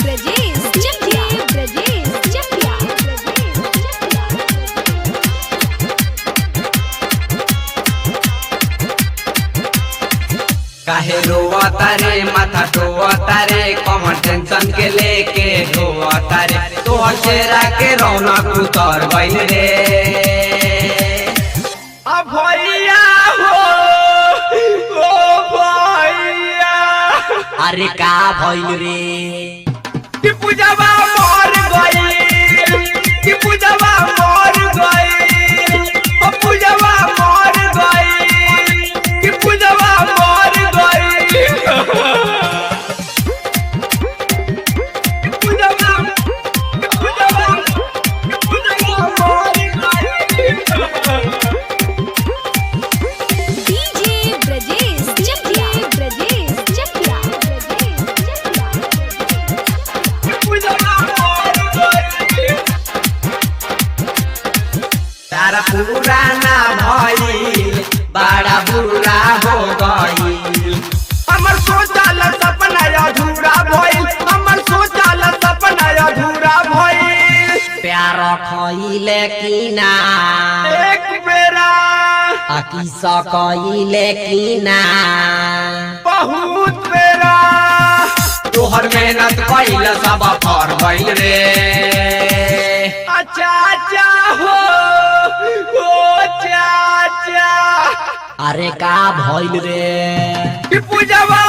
ब्रजेश चकिया ब्रजेश चकिया काहे रोवता रे माथा टोवता रे कमर टेंशन के लेके ढोवता रे तोहर चेहरा के रौनक उतर गइल रे अब भैया हो ओ भैया अरे का भइल रे कि पूजवा मर गइल कि पूजवा मर गइल ओ पूजवा मर गइल कि पूजवा मर गइल पूजवा पूजवा मर गइल डीजे ब्रजेश चकिया ब्रजेश चकिया तारा पुराना भइल बड़ा बुरा हो गइल हमर सोचल सपना अधूरा भइल हमर सोचल सपना अधूरा भइल प्यार खइले कि ना एक बेरा आ किसा कइले कि ना बहुत बेरा तोहर मेहनत कइल सब फर गइल रे अच्छा अच्छा हो चाचा अरे का भइल रे कि पूजवा